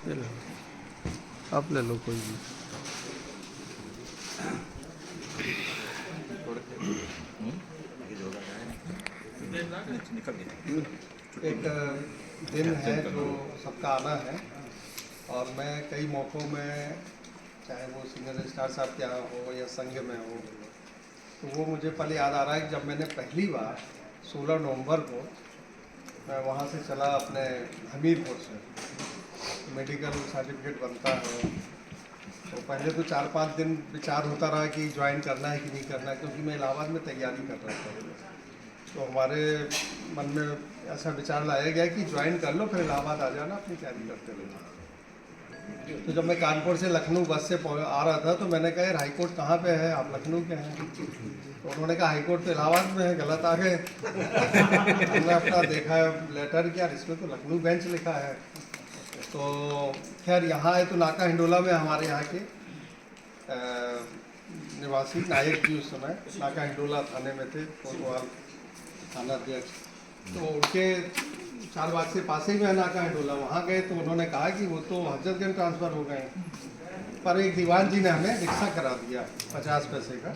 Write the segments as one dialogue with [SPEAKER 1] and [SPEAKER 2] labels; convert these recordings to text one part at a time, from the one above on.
[SPEAKER 1] ले लो, आप ले लो कोई भी।
[SPEAKER 2] एक दिन है जो सबका आना है, और मैं कई मौक़ों में, चाहे वो सिंगर रजिस्ट्रार साहब के यहाँ हो या संघ में हो, तो वो मुझे पल याद आ रहा है कि जब मैंने पहली बार 16 नवंबर को मैं वहाँ से चला अपने हमीरपुर से, मेडिकल सर्टिफिकेट बनता है, तो पहले तो 4-5 दिन विचार होता रहा कि ज्वाइन करना है कि नहीं करना है, क्योंकि मैं इलाहाबाद में तैयारी कर रहा था। तो हमारे मन में ऐसा विचार लाया गया कि ज्वाइन कर लो, फिर इलाहाबाद आ जाना, अपनी तैयारी करते रहना। तो जब मैं कानपुर से लखनऊ बस से आ रहा था, तो मैंने कहा यार हाईकोर्ट कहाँ पे है, आप लखनऊ के हैं? तो उन्होंने कहा हाईकोर्ट तो इलाहाबाद में है, गलत आ गए। हमने अपना देखा लेटर कि यार इसमें तो लखनऊ बेंच लिखा है। तो खैर यहाँ आए तो नाका हिंडोला में हमारे यहाँ के निवासी नायक जी उस समय नाका हिंडोला थाने में थे, कोतवाल थाना अध्यक्ष। तो उनके 4 बाग से पास ही में नाका हिंडोला, वहाँ गए तो उन्होंने कहा कि वो तो हजरतगंज ट्रांसफ़र हो गए, पर एक दीवान जी ने हमें रिक्शा करा दिया 50 पैसे का,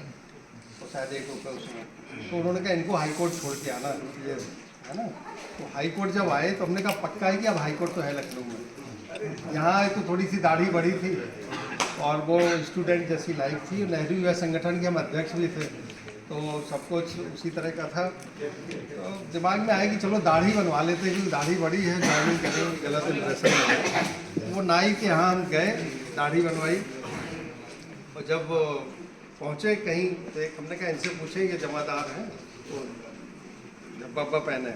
[SPEAKER 2] तो शायद 1 रुपये उसमें। तो उन्होंने कहा इनको हाई कोर्ट छोड़ के आना, ये है ना। तो हाई कोर्ट जब आए तो हमने कहा पक्का है कि अब हाई कोर्ट तो है लखनऊ में। यहाँ आए तो थोड़ी सी दाढ़ी बड़ी थी और वो स्टूडेंट जैसी लाइफ थी। नेहरू युवा संगठन के हम अध्यक्ष भी थे, तो सब कुछ उसी तरह का था। तो दिमाग में आया कि चलो दाढ़ी बनवा लेते हैं, क्योंकि दाढ़ी बड़ी है, ज्वाइनिंग करें, गलत इंप्रेशन है। वो नाई के यहाँ हम गए, दाढ़ी बनवाई, और जब पहुँचे कहीं तो एक हमने कहा इनसे पूछे ये जमादार हैं, वो बब्बा पहने,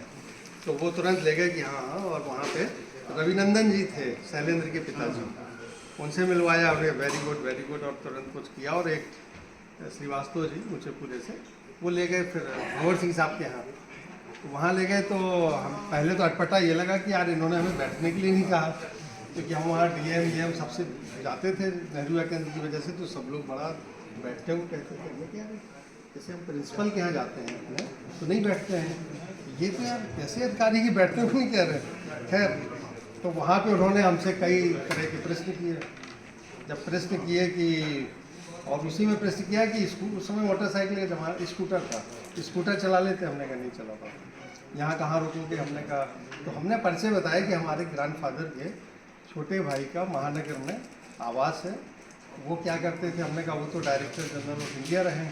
[SPEAKER 2] तो वो तुरंत ले गए कि हाँ हाँ। और वहाँ पे रविनंदन जी थे, शैलेंद्र के पिताजी, उनसे मिलवाया, उन्हें वेरी गुड और तुरंत कुछ किया। और एक श्रीवास्तव जी ऊँचेपुरे से, वो ले गए फिर भंवर सिंह साहब के यहाँ। तो वहाँ ले गए तो हम पहले तो अटपटा ये लगा कि यार इन्होंने हमें बैठने के लिए नहीं कहा, क्योंकि हम वहाँ डीएम सबसे जाते थे नेहरू युवा केंद्र की वजह से, तो सब लोग बड़ा बैठते हुए कहते थे कि यार जैसे हम प्रिंसिपल के यहाँ जाते हैं तो नहीं बैठते हैं, ये तो यार कैसे अधिकारी की बैठने को नहीं कह रहे। खैर, तो वहाँ पे उन्होंने हमसे कई तरह के प्रश्न किए। जब प्रश्न किए कि, और उसी में प्रश्न किया कि उस समय मोटरसाइकिल का जमाना, स्कूटर था, स्कूटर चला लेते, हमने कहा नहीं चला पाता, यहाँ कहाँ रुकोगे, हमने कहा। तो हमने परिचय बताया कि हमारे ग्रैंडफादर के छोटे भाई का महानगर में आवास है, वो क्या करते थे, हमने कहा वो तो डायरेक्टर जनरल ऑफ इंडिया रहे।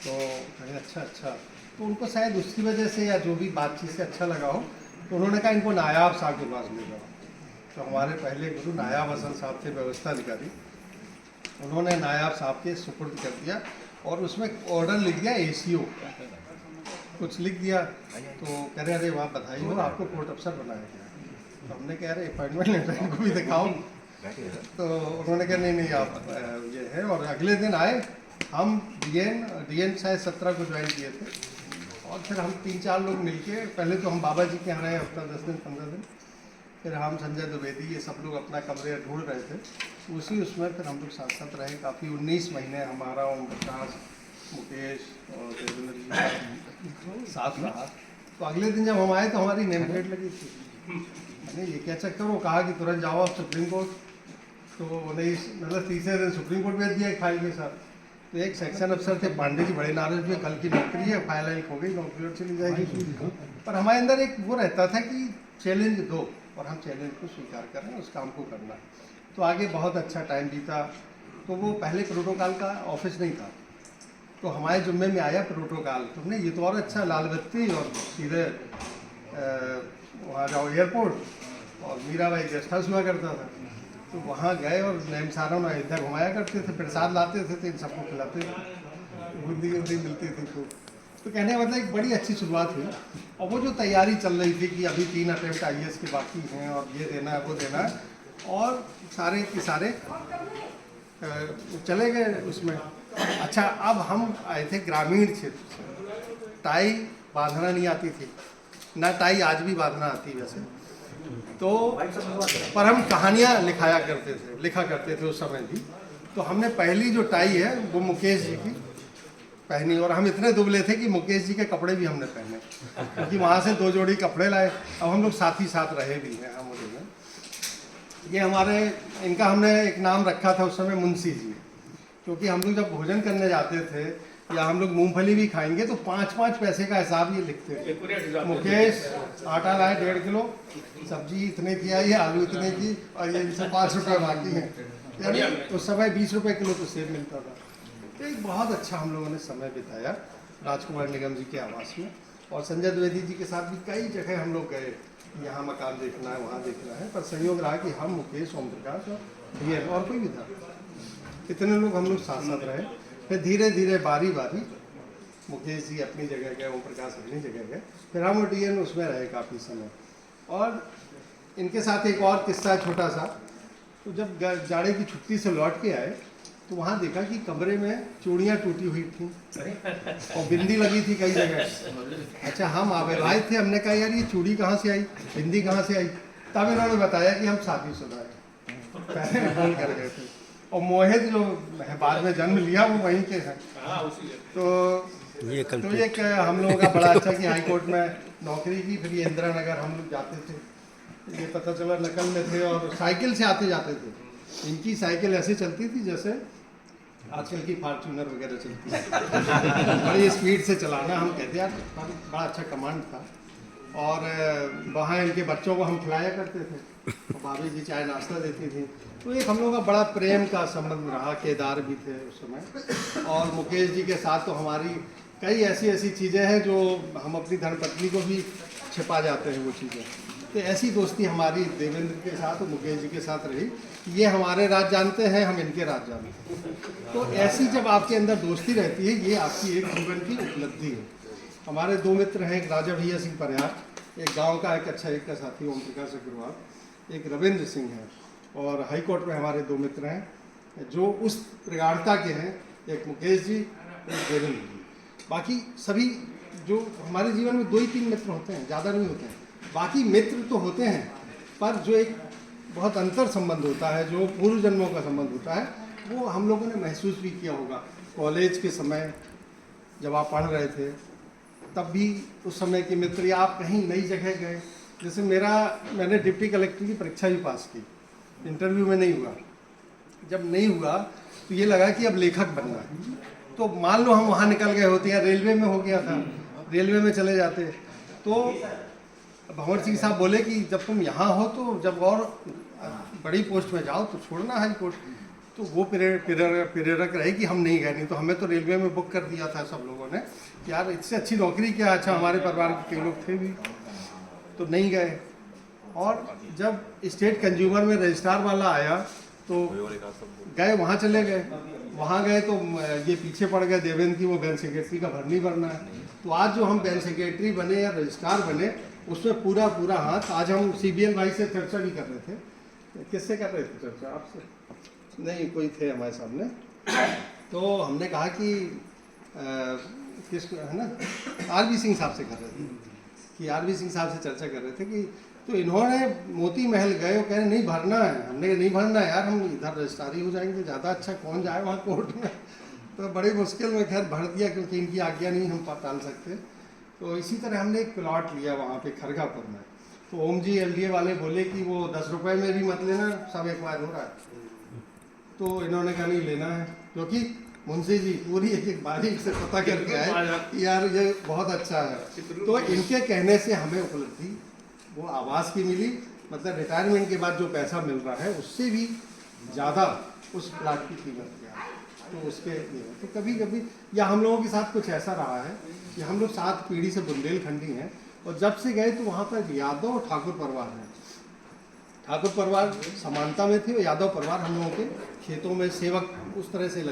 [SPEAKER 2] तो कहे अच्छा। तो उनको शायद उसकी वजह से या जो भी बातचीत से अच्छा लगा हो, तो उन्होंने कहा इनको नायाब साहब के पास ले जाओ। तो हमारे पहले गुरु नायाब हसन साहब थे, व्यवस्था अधिकारी, उन्होंने नायाब साहब के सुपुर्द कर दिया, और उसमें ऑर्डर लिख दिया ACO कुछ लिख दिया। तो कह रहे अरे वाह बधाई हो, आपको कोर्ट अफसर बनाया गया। तो हमने कह रहे अपॉइंटमेंट लेटर इनको भी दिखाओ। तो उन्होंने कहा नहीं आप ये है। और अगले दिन आए हम, DN शायद 17 को ज्वाइन किए थे, और फिर हम 3-4 लोग मिलके, पहले तो हम बाबा जी के यहाँ रहे हफ्ता 10 दिन 15 दिन, फिर हम संजय द्विवेदी ये सब लोग अपना कमरे ढूंढ रहे थे, उसमें फिर हम लोग साथ साथ रहे काफ़ी। 19 महीने हमारा ओम प्रकाश, मुकेश और देवेंद्र जी साथ रहा। तो अगले दिन जब हम आए तो हमारी नेम प्लेट लगी थी। मैंने ये क्या चक्कर, वो कहा कि तुरंत जाओ आप सुप्रीम कोर्ट। तो नहीं, मतलब तीसरे दिन सुप्रीम कोर्ट भेज दिया एक फाइल के साथ। तो एक सेक्शन अफसर थे पांडे जी, बड़े नाराज हुए, कल की नौकरी है, फाइल खो गई, नौकरी और चली जाएगी। पर हमारे अंदर एक वो रहता था कि चैलेंज दो, और हम चैलेंज को स्वीकार कर रहे हैं, उस काम को करना। तो आगे बहुत अच्छा टाइम बीता। तो वो पहले प्रोटोकॉल का ऑफिस नहीं था, तो हमारे जुम्मे में आया प्रोटोकॉल। तो हमने ये तो और अच्छा, लाल बत्ती और सीधे वहाँ जाओ एयरपोर्ट, और मीराबाई गेस्ट हाउस हुआ करता था, तो वहाँ गए और नैम सारों में अयोध्या घुमाया करते थे, प्रसाद लाते थे, तो इन सबको खिलाते थे, बुंदी मिलती थी। तो कहने का मतलब एक बड़ी अच्छी शुरुआत हुई। और वो जो तैयारी चल रही थी कि अभी 3 अटेम्प्ट IAS के बाकी हैं, और ये देना है वो देना है, और सारे के सारे चले गए उसमें। अच्छा, अब हम आए थे ग्रामीण क्षेत्र से, टाई बांधना नहीं आती थी ना, टाई आज भी बांधना आती वैसे तो, पर हम कहानियाँ लिखा करते थे उस समय भी। तो हमने पहली जो टाई है वो मुकेश जी की पहनी, और हम इतने दुबले थे कि मुकेश जी के कपड़े भी हमने पहने, क्योंकि वहाँ से 2 जोड़ी कपड़े लाए। अब हम लोग साथ ही साथ रहे भी हैं हम उधर में। ये हमारे, इनका हमने एक नाम रखा था उस समय मुंशी जी, क्योंकि हम लोग जब भोजन करने जाते थे या हम लोग मूंगफली भी खाएंगे तो 5-5 पैसे का हिसाब ये लिखते थे। मुकेश आटा लाए 1.5 किलो, सब्जी इतने की आई है, आलू इतने की, और ये इनसे 5 रुपये बाकी हैं। यानी उस समय 20 रुपये किलो तो सेब मिलता था। तो एक बहुत अच्छा हम लोगों ने समय बिताया राजकुमार निगम जी के आवास में, और संजय द्विवेदी जी के साथ भी कई जगह हम लोग गए, यहाँ मकान देखना है, वहाँ देखना है, पर संयोग रहा कि हम, मुकेश, ओम प्रकाश और ये और कोई भी था, इतने लोग हम लोग साथ साथ रहे। फिर धीरे धीरे बारी बारी मुकेश जी अपनी जगह गए, ओम प्रकाश अपनी जगह गए, फिर हम डीएन उसमें रहे काफ़ी समय। और इनके साथ एक और किस्सा छोटा सा, तो जब जाड़े की छुट्टी से लौट के आए तो वहाँ देखा कि कमरे में चूड़ियाँ टूटी हुई थी और बिंदी लगी थी कई जगह। अच्छा, हम आए थे, हमने कहा यार ये चूड़ी कहाँ से आई, बिंदी कहाँ से आई, तब इन्होंने बताया कि हम शादीशुदा हैं, पहले फोन कर गए थे। और मोहित जो बाद में जन्म लिया वो वहीं के हैं। तो ये हम लोगों का बड़ा अच्छा कि हाई कोर्ट में नौकरी की, फिर ये इंदिरा नगर हम लोग जाते थे, ये पता चला नकल में थे और साइकिल से आते जाते थे। इनकी साइकिल ऐसे चलती थी जैसे आजकल की फॉर्च्यूनर वगैरह चलती है, बड़ी स्पीड से चलाना। हम कहते यार बड़ा अच्छा कमांड था। और वहाँ इनके बच्चों को हम खिलाया करते थे, तो भाभी जी चाय नाश्ता देती थी। तो एक हम लोगों का बड़ा प्रेम का संबंध रहा। केदार भी थे उस समय, और मुकेश जी के साथ तो हमारी कई ऐसी ऐसी चीज़ें हैं जो हम अपनी धर्मपत्नी को भी छिपा जाते हैं वो चीज़ें। तो ऐसी दोस्ती हमारी देवेंद्र के साथ और मुकेश जी के साथ रही। ये हमारे राज जानते हैं, हम इनके राज जानते हैं। तो ऐसी जब आपके अंदर दोस्ती रहती है, ये आपकी एक जीवन की उपलब्धि है। हमारे 2 मित्र हैं, एक राजा भैया सिंह परिहार, एक गांव का एक अच्छा एक का साथी ओम प्रकाश अग्रवाल, एक रविंद्र सिंह है। और हाई कोर्ट में हमारे 2 मित्र हैं जो उस प्रगाढ़ता के हैं, एक मुकेश जी, एक देवेंद्र जी। बाकी सभी जो हमारे जीवन में 2 ही 3 मित्र होते हैं, ज़्यादा नहीं होते हैं। बाकी मित्र तो होते हैं, पर जो एक बहुत अंतर संबंध होता है, जो पूर्व जन्मों का संबंध होता है, वो हम लोगों ने महसूस भी किया होगा। कॉलेज के समय जब आप पढ़ रहे थे, तब भी उस समय के मित्र, या आप कहीं नई जगह गए, जैसे मैंने डिप्टी कलेक्टर की परीक्षा भी पास की, इंटरव्यू में नहीं हुआ। जब नहीं हुआ तो ये लगा कि अब लेखक बनना है। तो मान लो हम वहाँ निकल गए होते, या रेलवे में हो गया था, रेलवे में चले जाते, तो भंवर सिंह साहब बोले कि जब तुम यहाँ हो तो जब और बड़ी पोस्ट में जाओ तो छोड़ना हाई कोर्ट। तो वो प्रेरक रहे कि हम नहीं गए, नहीं तो हमें तो रेलवे में बुक कर दिया था सब लोगों ने, यार इससे अच्छी नौकरी क्या। अच्छा, हमारे परिवार के कई लोग थे भी, तो नहीं गए। और जब स्टेट कंज्यूमर में रजिस्ट्रार वाला आया तो गए, वहाँ चले गए। वहाँ गए तो ये पीछे पड़ गए देवेंद्र की, वो बैंक सेक्रेटरी का भरनी भरना है। तो आज जो हम बैंक सेक्रेटरी बने या रजिस्ट्रार बने, उसमें पूरा पूरा हाथ। आज हम CBL भाई से चर्चा भी कर रहे थे। किससे कर रहे थे चर्चा? आपसे नहीं, कोई थे हमारे सामने। तो हमने कहा कि किस है ना, RV सिंह साहब से कर रहे थे कि RV सिंह साहब से चर्चा कर रहे थे कि तो इन्होंने मोती महल गए और कह रहे नहीं भरना है। हमने कहा नहीं भरना है यार, हम इधर रजिस्ट्रारी हो जाएंगे, ज़्यादा अच्छा कौन जाए वहाँ कोर्ट में। तो बड़ी मुश्किल में खैर भर दिया, क्योंकि इनकी आज्ञा नहीं हम टाल सकते। तो इसी तरह हमने एक प्लॉट लिया वहाँ पे खरगापुर में। तो ओम जी LDA वाले बोले कि वो 10 रुपये में भी मत लेना, सब एक बार हो रहा है। तो इन्होंने कहा नहीं लेना है, क्योंकि मुंशी जी पूरी एक बारीक से पता करके आए कि यार ये बहुत अच्छा है। तो इनके कहने से हमें उपलब्धि वो आवास की मिली, मतलब रिटायरमेंट के बाद जो पैसा मिल रहा है उससे भी ज़्यादा उस प्लाट की कीमत क्या है। तो उसके तो कभी कभी, या हम लोगों के साथ कुछ ऐसा रहा है कि हम लोग 7 पीढ़ी से बुंदेलखंडी हैं, और जब से गए तो वहाँ पर यादव और ठाकुर परिवार है। ठाकुर परिवार समानता में थे और यादव परिवार हम लोगों के खेतों में सेवक उस तरह से